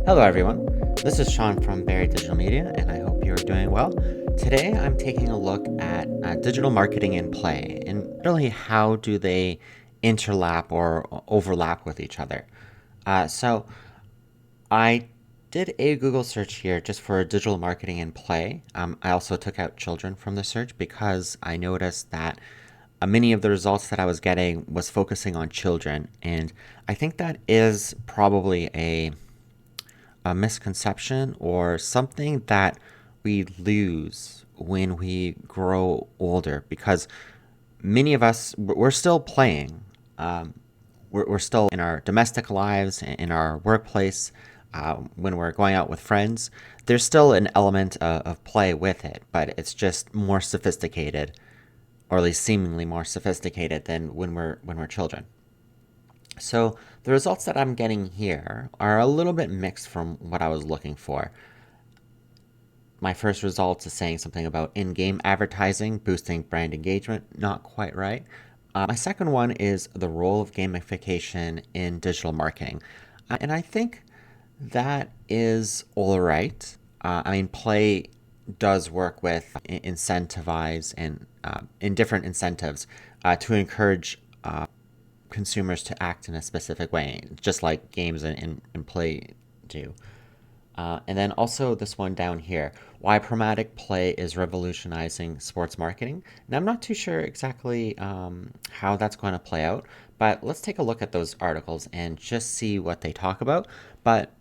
Hello, everyone. This is Sean from Barry Digital Media, and I hope you're doing well. Today, I'm taking a look at digital marketing in play, and really how do they interlap or overlap with each other. So, I did a Google search here just for digital marketing in play. I also took out children from the search because I noticed that many of the results that I was getting was focusing on children, and I think that is probably a misconception or something that we lose when we grow older because many of us we're still playing. We're still in our domestic lives, in our workplace, when we're going out with friends. There's still an element of play with it, but it's just more sophisticated, or at least seemingly more sophisticated than when we're children. So the results that I'm getting here are a little bit mixed from what I was looking for. My first result is saying something about in-game advertising, boosting brand engagement. Not quite right. My second one is the role of gamification in digital marketing. And I think that is all right. Play does work with incentivize and in different incentives to encourage consumers to act in a specific way, just like games and play do. And then also this one down here, why programmatic play is revolutionizing sports marketing. And I'm not too sure exactly how that's going to play out, but let's take a look at those articles and just see what they talk about. But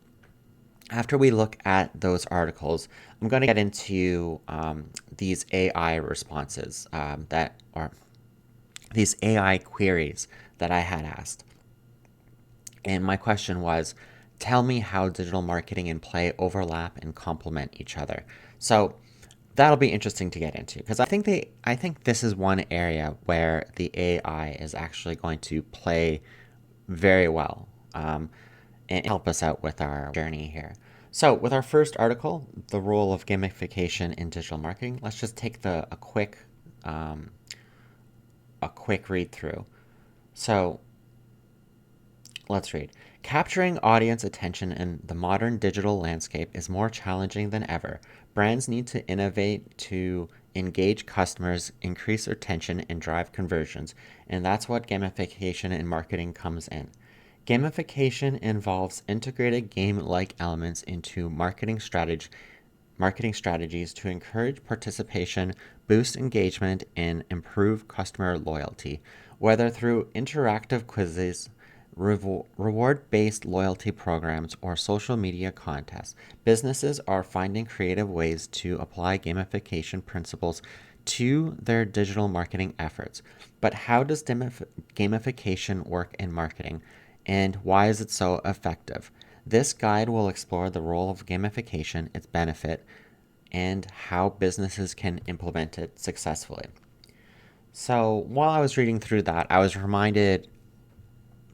after we look at those articles, I'm going to get into these AI responses that are these AI queries that I had asked. And my question was, tell me how digital marketing and play overlap and complement each other. So that'll be interesting to get into because I think this is one area where the AI is actually going to play very well and help us out with our journey here. So with our first article, the role of gamification in digital marketing, let's just take a quick read through. So let's read. Capturing audience attention in the modern digital landscape is more challenging than ever. Brands need to innovate to engage customers, increase retention, and drive conversions. And that's what gamification in marketing comes in. Gamification involves integrated game-like elements into marketing strategies to encourage participation, boost engagement, and improve customer loyalty, whether through interactive quizzes, reward-based loyalty programs, or social media contests. Businesses are finding creative ways to apply gamification principles to their digital marketing efforts. But how does gamification work in marketing, and why is it so effective? This guide will explore the role of gamification, its benefit, and how businesses can implement it successfully. So while I was reading through that, I was reminded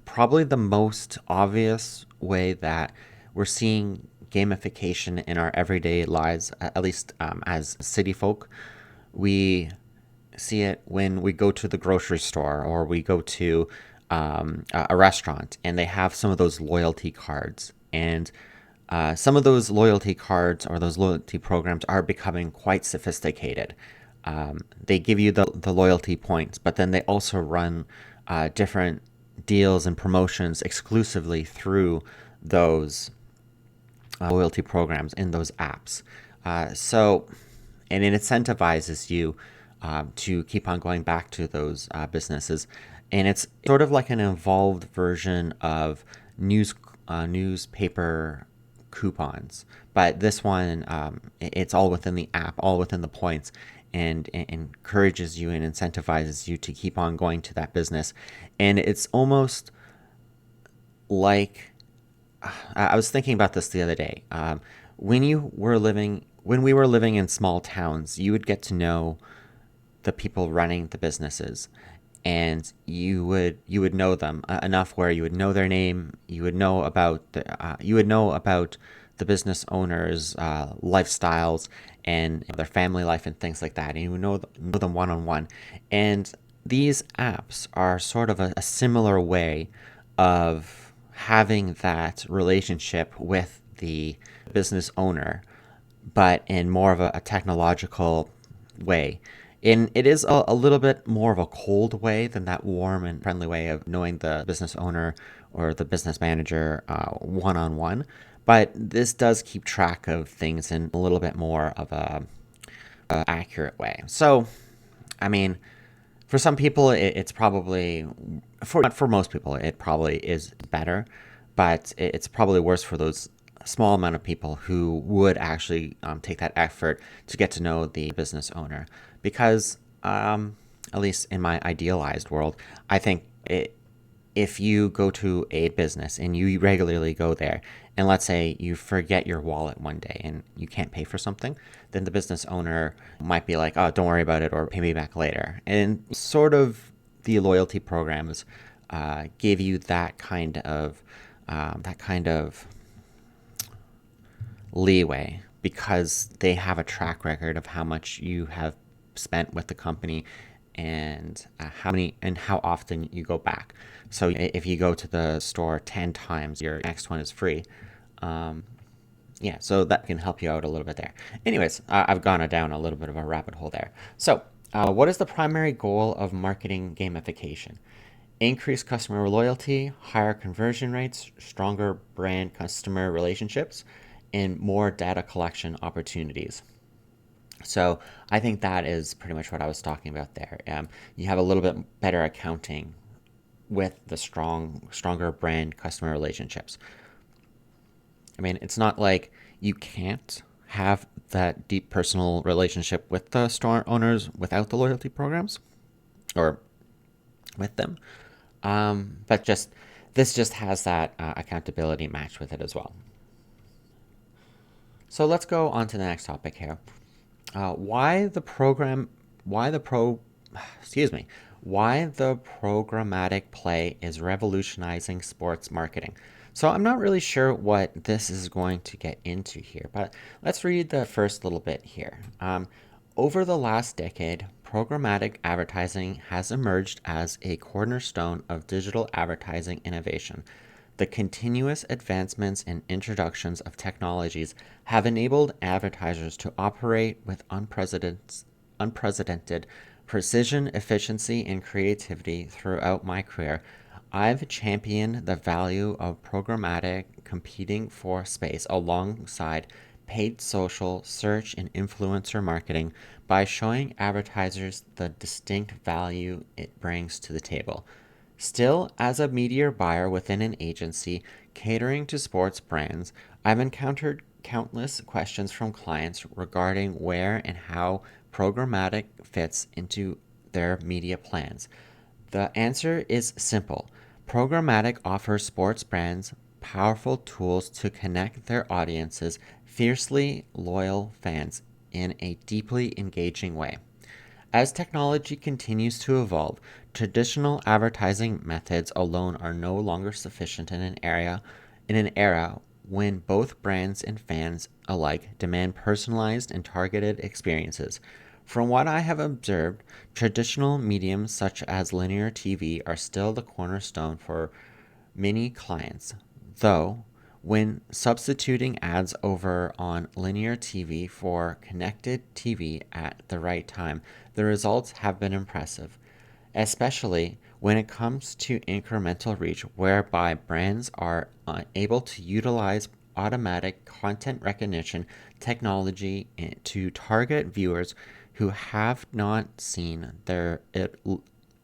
probably the most obvious way that we're seeing gamification in our everyday lives, at least as city folk. We see it when we go to the grocery store or we go to a restaurant and they have some of those loyalty cards. And some of those loyalty cards or those loyalty programs are becoming quite sophisticated. They give you the loyalty points, but then they also run different deals and promotions exclusively through those loyalty programs in those apps. And it incentivizes you to keep on going back to those businesses. And it's sort of like an evolved version of newspaper coupons. But this one, it's all within the app, all within the points, and encourages you and incentivizes you to keep on going to that business. And it's almost like I was thinking about this the other day. When we were living in small towns, you would get to know the people running the businesses, and you would know them enough where you would know their name, you would know about the business owners' lifestyles and their family life and things like that, and you would know them one on one. And these apps are sort of a similar way of having that relationship with the business owner, but in more of a technological way. And it is a little bit more of a cold way than that warm and friendly way of knowing the business owner or the business manager one on one. But this does keep track of things in a little bit more of a accurate way. So, I mean, for some people, it's probably for most people, it probably is better, but it's probably worse for those small amount of people who would actually take that effort to get to know the business owner. Because, at least in my idealized world, I think if you go to a business and you regularly go there, and let's say you forget your wallet one day and you can't pay for something, then the business owner might be like, oh, don't worry about it, or pay me back later. And sort of the loyalty programs give you that kind of leeway because they have a track record of how much you have spent with the company and how often you go back. So if you go to the store 10 times, your next one is free. Um, yeah, so that can help you out a little bit there. Anyways, I've gone down a little bit of a rabbit hole there. So, what is the primary goal of marketing gamification? Increase customer loyalty, higher conversion rates, stronger brand customer relationships, and more data collection opportunities. So I think that is pretty much what I was talking about there. You have a little bit better accounting with the stronger brand customer relationships. I mean, it's not like you can't have that deep personal relationship with the store owners without the loyalty programs or with them. But just this just has that accountability match with it as well. So let's go on to the next topic here. Why the program? Why the pro? Excuse me. Why the programmatic play is revolutionizing sports marketing. So I'm not really sure what this is going to get into here, but let's read the first little bit here. Over the last decade, programmatic advertising has emerged as a cornerstone of digital advertising innovation. The continuous advancements and introductions of technologies have enabled advertisers to operate with unprecedented precision, efficiency, and creativity throughout my career. I've championed the value of programmatic competing for space alongside paid social, search, and influencer marketing by showing advertisers the distinct value it brings to the table. Still, as a media buyer within an agency catering to sports brands, I've encountered countless questions from clients regarding where and how programmatic fits into their media plans. The answer is simple. Programmatic offers sports brands powerful tools to connect their audiences, fiercely loyal fans, in a deeply engaging way. As technology continues to evolve, traditional advertising methods alone are no longer sufficient in an era when both brands and fans alike demand personalized and targeted experiences. From what I have observed, traditional mediums such as linear TV are still the cornerstone for many clients, though when substituting ads over on linear TV for connected TV at the right time, the results have been impressive, especially when it comes to incremental reach, whereby brands are able to utilize automatic content recognition technology to target viewers who have not seen their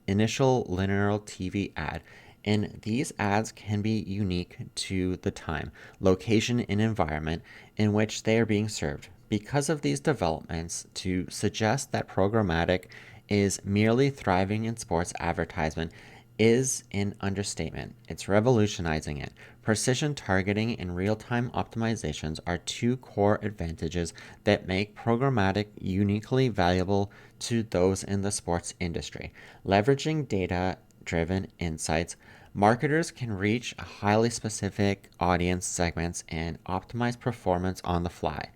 initial linear TV ad. And these ads can be unique to the time, location, and environment in which they are being served. Because of these developments, to suggest that programmatic is merely thriving in sports advertisement is an understatement. It's revolutionizing it. Precision targeting and real time optimizations are two core advantages that make programmatic uniquely valuable to those in the sports industry. Leveraging data driven insights, marketers can reach highly specific audience segments and optimize performance on the fly,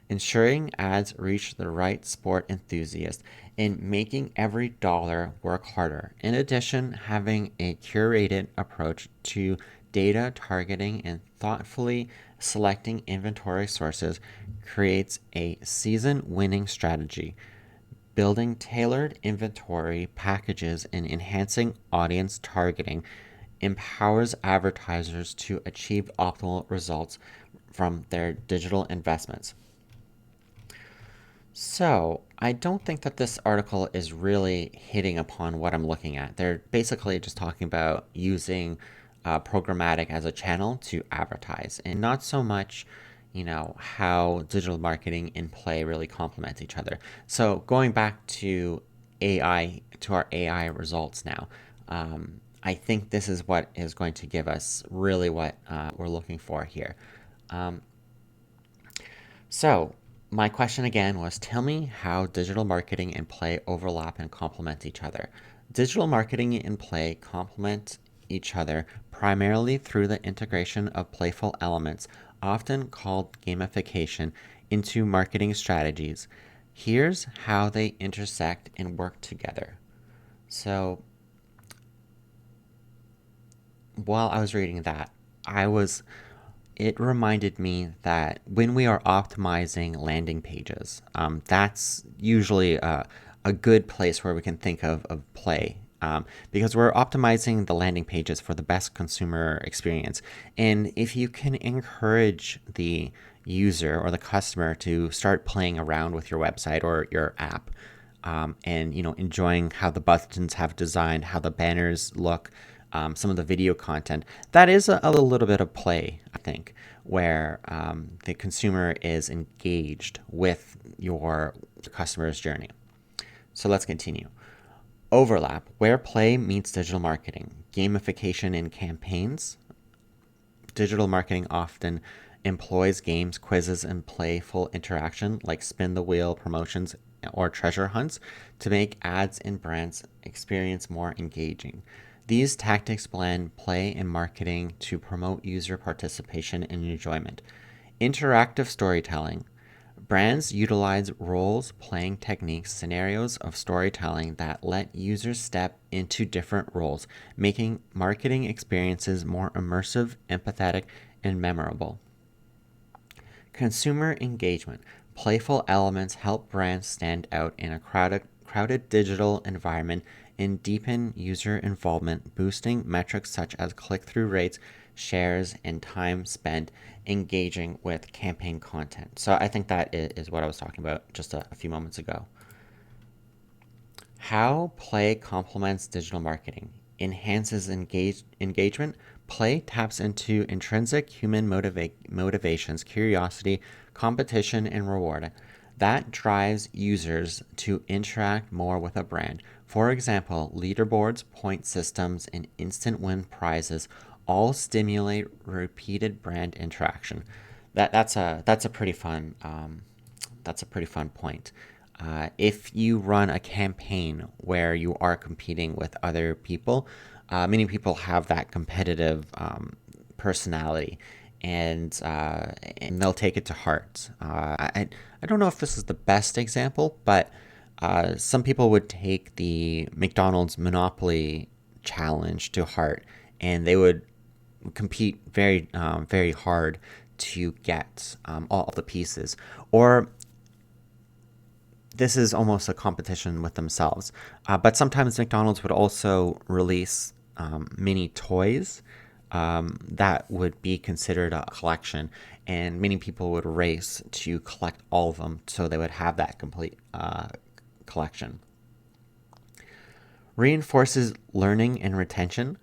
ensuring ads reach the right sport enthusiast and making every dollar work harder. In addition, having a curated approach to Data targeting and thoughtfully selecting inventory sources creates a season winning strategy. Building tailored inventory packages and enhancing audience targeting empowers advertisers to achieve optimal results from their digital investments. So, I don't think that this article is really hitting upon what I'm looking at. They're basically just talking about using programmatic as a channel to advertise, and not so much, how digital marketing and play really complement each other. So, going back to AI, to our AI results now, I think this is what is going to give us really what we're looking for here. Um, so, my question again was, tell me how digital marketing and play overlap and complement each other. Digital marketing and play complement each other primarily through the integration of playful elements, often called gamification, into marketing strategies. Here's how they intersect and work together. So, while I was reading that, I was it reminded me that when we are optimizing landing pages, that's usually a good place where we can think of play. Because we're optimizing the landing pages for the best consumer experience. And if you can encourage the user or the customer to start playing around with your website or your app, and enjoying how the buttons have designed, how the banners look, some of the video content. That is a little bit of play, I think, where the consumer is engaged with your customer's journey. So let's continue. Overlap, where play meets digital marketing, gamification in campaigns. Digital marketing often employs games, quizzes, and playful interaction like spin the wheel promotions or treasure hunts to make ads and brands experience more engaging. These tactics blend play and marketing to promote user participation and enjoyment. Interactive storytelling. Brands utilize roles playing techniques, scenarios of storytelling that let users step into different roles, making marketing experiences more immersive, empathetic, and memorable. Consumer engagement. Playful elements help brands stand out in a crowded digital environment and deepen user involvement, boosting metrics such as click through rates, shares, and time spent engaging with campaign content. So I think that is what I was talking about just a few moments ago. How play complements digital marketing, enhances engagement. Play taps into intrinsic human motivations, curiosity, competition, and reward. That drives users to interact more with a brand. For example, leaderboards, point systems, and instant win prizes all stimulate repeated brand interaction. That's a pretty fun point. If you run a campaign where you are competing with other people, many people have that competitive personality, and they'll take it to heart. I don't know if this is the best example, but some people would take the McDonald's Monopoly challenge to heart, and they would compete very hard to get all the pieces. Or this is almost a competition with themselves. But sometimes McDonald's would also release mini toys that would be considered a collection, and many people would race to collect all of them so they would have that complete collection. Reinforces learning and retention.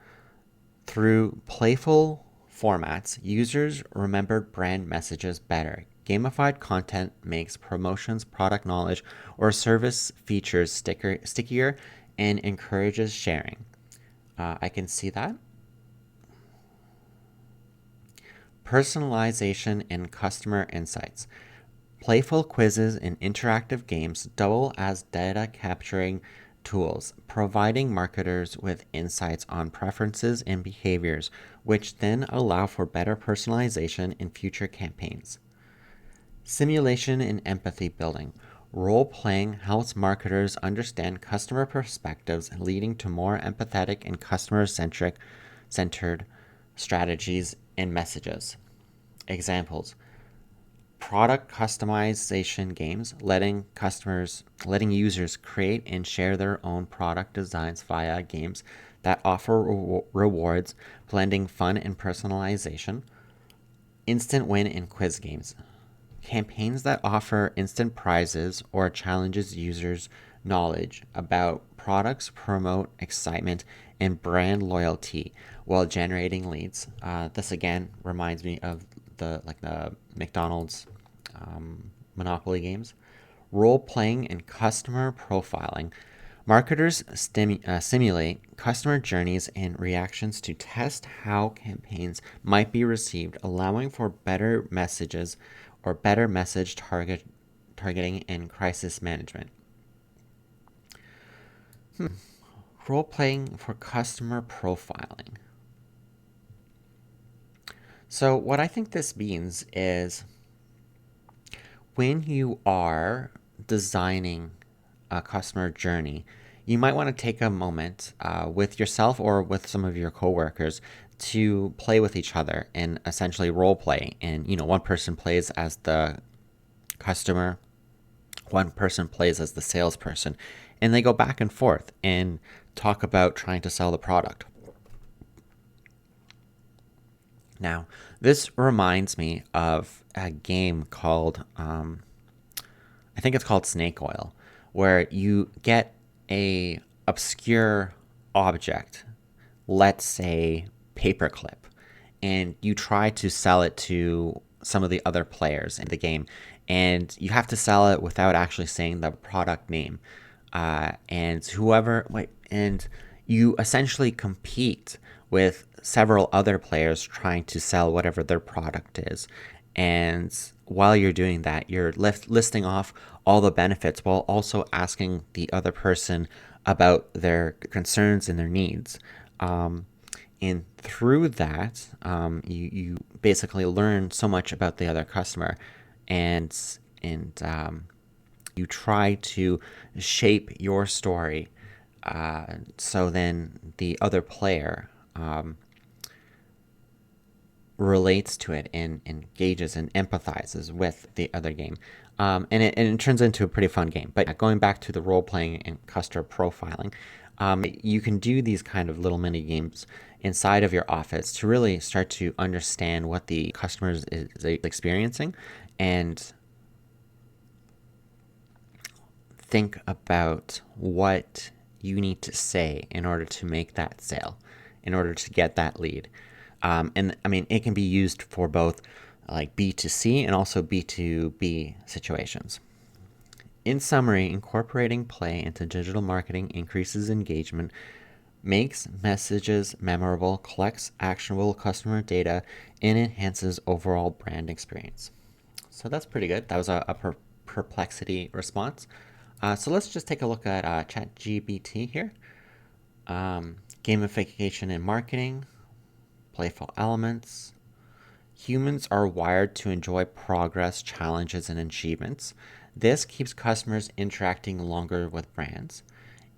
Through playful formats, users remembered brand messages better. Gamified content makes promotions, product knowledge, or service features stickier and encourages sharing. I can see that. Personalization and customer insights. Playful quizzes and interactive games double as data capturing tools, providing marketers with insights on preferences and behaviors, which then allow for better personalization in future campaigns. Simulation and empathy building. Role playing helps marketers understand customer perspectives, leading to more empathetic and customer centered strategies, and messages. Examples: product customization games, letting users create and share their own product designs via games that offer rewards, blending fun and personalization. Instant win and quiz games, campaigns that offer instant prizes or challenges users' knowledge about products, promote excitement and brand loyalty while generating leads. This again reminds me of the McDonald's Monopoly games. Role playing and customer profiling. Marketers simulate customer journeys and reactions to test how campaigns might be received, allowing for better messages or better message targeting and crisis management. Role playing for customer profiling. So, what I think this means is when you are designing a customer journey, you might want to take a moment with yourself or with some of your coworkers to play with each other and essentially role play. And, one person plays as the customer, one person plays as the salesperson, and they go back and forth and talk about trying to sell the product. Now, this reminds me of a game called, I think it's called Snake Oil, where you get a obscure object, let's say paperclip, and you try to sell it to some of the other players in the game, and you have to sell it without actually saying the product name. And you essentially compete with several other players trying to sell whatever their product is. And while you're doing that, you're listing off all the benefits while also asking the other person about their concerns and their needs. And through that, you basically learn so much about the other customer, and you try to shape your story so then the other player relates to it and engages and empathizes with the other game. And it turns into a pretty fun game. But going back to the role playing and customer profiling, you can do these kind of little mini games inside of your office to really start to understand what the customer is experiencing and think about what you need to say in order to make that sale, in order to get that lead. And I mean, it can be used for both like B2C and also B2B situations. In summary, incorporating play into digital marketing increases engagement, makes messages memorable, collects actionable customer data, and enhances overall brand experience. So that's pretty good. That was a Perplexity response. So let's just take a look at ChatGPT here. Gamification in marketing, playful elements. Humans are wired to enjoy progress, challenges, and achievements. This keeps customers interacting longer with brands.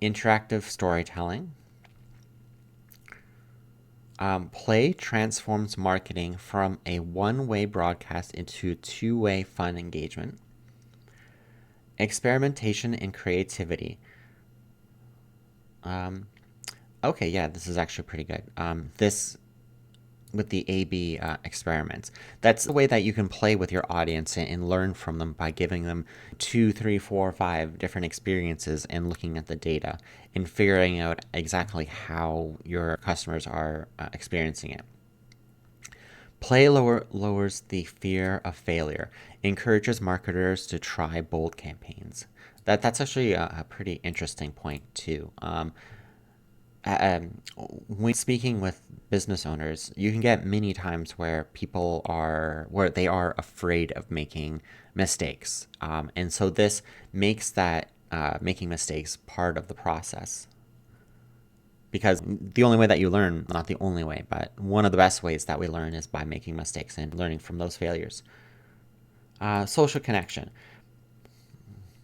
Interactive storytelling. Play transforms marketing from a one-way broadcast into two-way fun engagement. Experimentation and creativity. Okay, yeah, this is actually pretty good. This with the A/B experiments. That's the way that you can play with your audience and learn from them by giving them 2, 3, 4, 5 different experiences and looking at the data and figuring out exactly how your customers are experiencing it. Play lowers the fear of failure, encourages marketers to try bold campaigns. That's actually a pretty interesting point too. When speaking with business owners, you can get many times where they are afraid of making mistakes, and so this makes that making mistakes part of the process. Because the only way that you learn, not the only way, but one of the best ways that we learn is by making mistakes and learning from those failures. Social connection.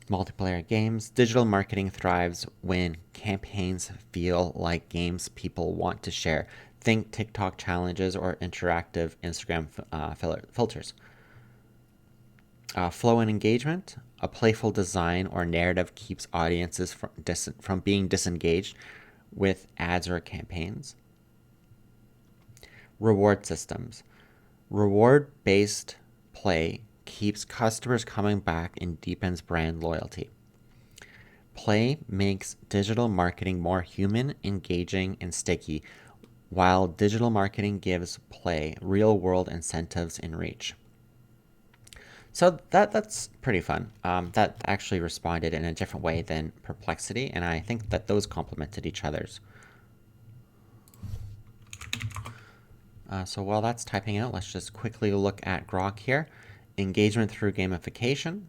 Multiplayer games. Digital marketing thrives when campaigns feel like games people want to share. Think TikTok challenges or interactive Instagram filters. Flow and engagement. A playful design or narrative keeps audiences from being disengaged with ads or campaigns. Reward systems. Reward based play keeps customers coming back and deepens brand loyalty. Play makes digital marketing more human, engaging, and sticky, while digital marketing gives play real world incentives and reach. So that's pretty fun. That actually responded in a different way than Perplexity, and I think that those complemented each other's. So while that's typing out, let's just quickly look at Grok here. Engagement through gamification,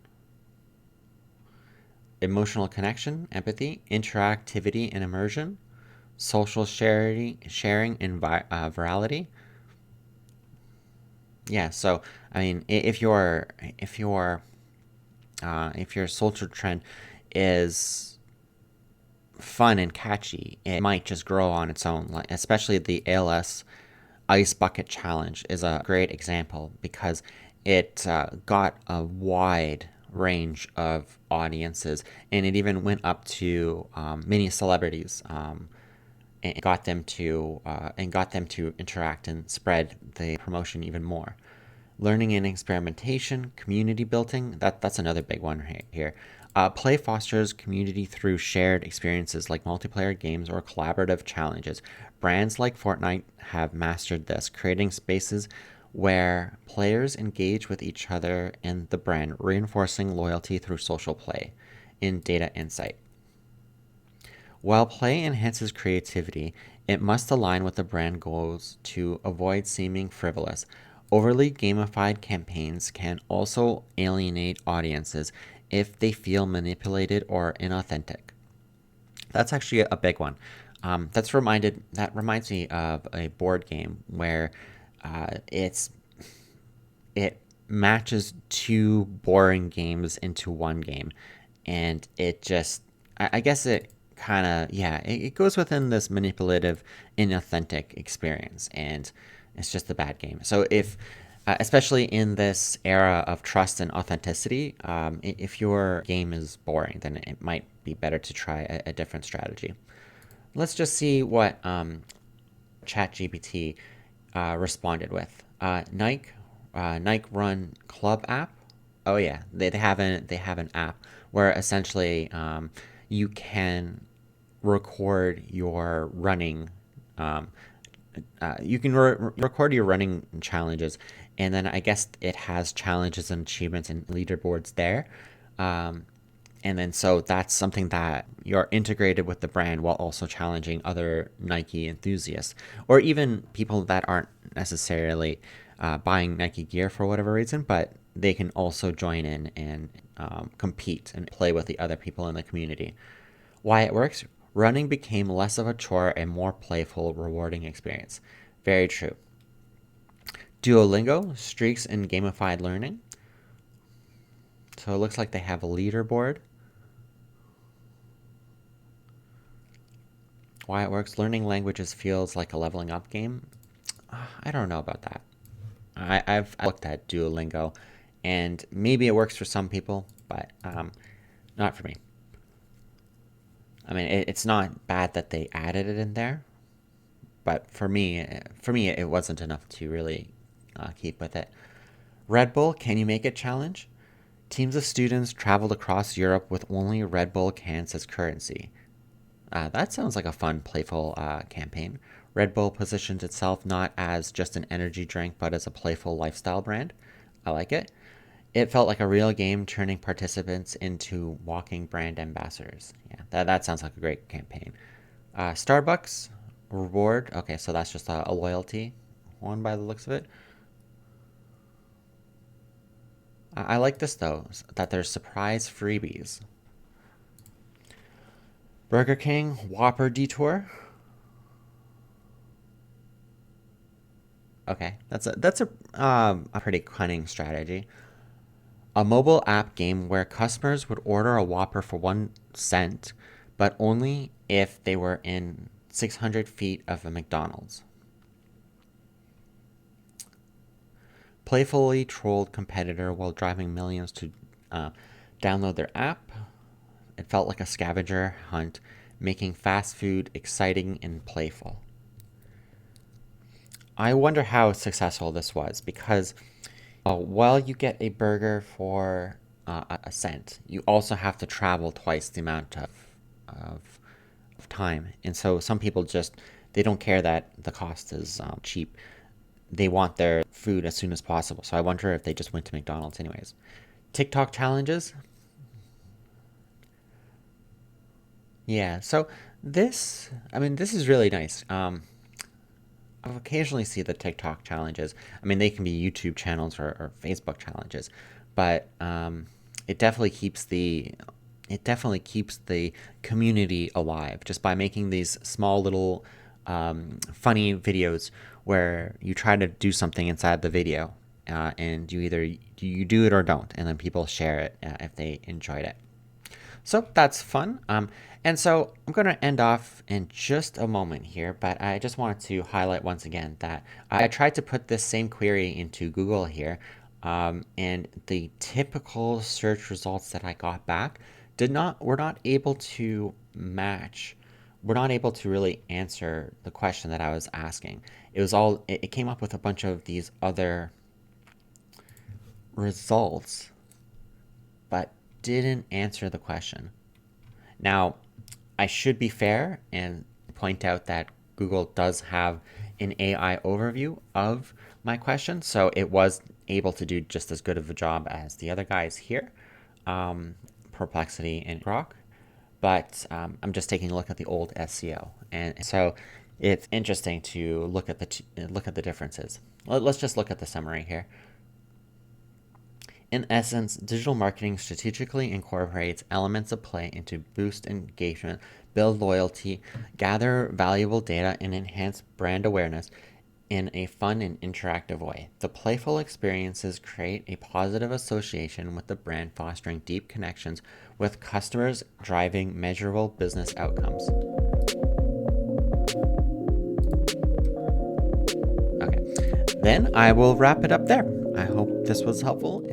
emotional connection, empathy, interactivity and immersion, social sharing and virality. Yeah, so I mean, if your social trend is fun and catchy, it might just grow on its own. Like especially the ALS Ice Bucket Challenge is a great example because it got a wide range of audiences, and it even went up to many celebrities, and got them to interact and spread the promotion even more. Learning and experimentation, community building, that's another big one here. Play fosters community through shared experiences like multiplayer games or collaborative challenges. Brands like Fortnite have mastered this, creating spaces where players engage with each other and the brand, reinforcing loyalty through social play in data insight. While play enhances creativity, it must align with the brand goals to avoid seeming frivolous. Overly gamified campaigns can also alienate audiences if they feel manipulated or inauthentic. That's actually a big one. That reminds me of a board game where it matches two boring games into one game, and it just I guess it kind of it goes within this manipulative, inauthentic experience, and it's just a bad game. So if especially in this era of trust and authenticity, if your game is boring, then it might be better to try a different strategy. Let's just see what ChatGPT responded with. Nike Run Club app. Oh yeah, they have an app where essentially you can record your running. You can record your running challenges, and then I guess it has challenges and achievements and leaderboards there. And then so that's something that you're integrated with the brand while also challenging other Nike enthusiasts or even people that aren't necessarily buying Nike gear for whatever reason, but they can also join in and compete and play with the other people in the community. Why it works? Running became less of a chore and more playful, rewarding experience. Very true. Duolingo, streaks and gamified learning. So it looks like they have a leaderboard. Why it works? Learning languages feels like a leveling up game. I don't know about that. I've looked at Duolingo, and maybe it works for some people, but not for me. I mean, it's not bad that they added it in there, but for me, it wasn't enough to really keep with it. Red Bull, can you make it challenge? Teams of students traveled across Europe with only Red Bull cans as currency. That sounds like a fun, playful campaign. Red Bull positions itself not as just an energy drink, but as a playful lifestyle brand. I like it. It felt like a real game, turning participants into walking brand ambassadors. Yeah, that sounds like a great campaign. Starbucks reward. Okay, so that's just a loyalty one by the looks of it. I like this though, that there's surprise freebies. Burger King Whopper Detour. Okay, that's a pretty cunning strategy. A mobile app game where customers would order a Whopper for 1 cent, but only if they were in 600 feet of a McDonald's. playfully trolled competitor while driving millions to download their app. It felt like a scavenger hunt, making fast food exciting and playful. I wonder how successful this was because while you get a burger for a cent, you also have to travel twice the amount of, of time. And so some people just, they don't care that the cost is cheap. They want their food as soon as possible. So I wonder if they just went to McDonald's anyways. TikTok challenges. Yeah, so this is really nice. I occasionally see the TikTok challenges. I mean, they can be YouTube channels or Facebook challenges, but it definitely keeps the it definitely keeps the community alive just by making these small little funny videos where you try to do something inside the video, and you do it or don't, and then people share it if they enjoyed it. So that's fun. And so I'm going to end off in just a moment here, but I just wanted to highlight once again that I tried to put this same query into Google here, and the typical search results that I got back were not able to match. We're not able to really answer the question that I was asking. It came up with a bunch of these other results, but didn't answer the question. Now, I should be fair and point out that Google does have an AI overview of my question, so it was able to do just as good of a job as the other guys here, Perplexity and Grok. But I'm just taking a look at the old SEO, and so it's interesting to look at the differences. Let's just look at the summary here. In essence, digital marketing strategically incorporates elements of play into boost engagement, build loyalty, gather valuable data, and enhance brand awareness in a fun and interactive way. The playful experiences create a positive association with the brand, fostering deep connections with customers, driving measurable business outcomes. Okay, then I will wrap it up there. I hope this was helpful.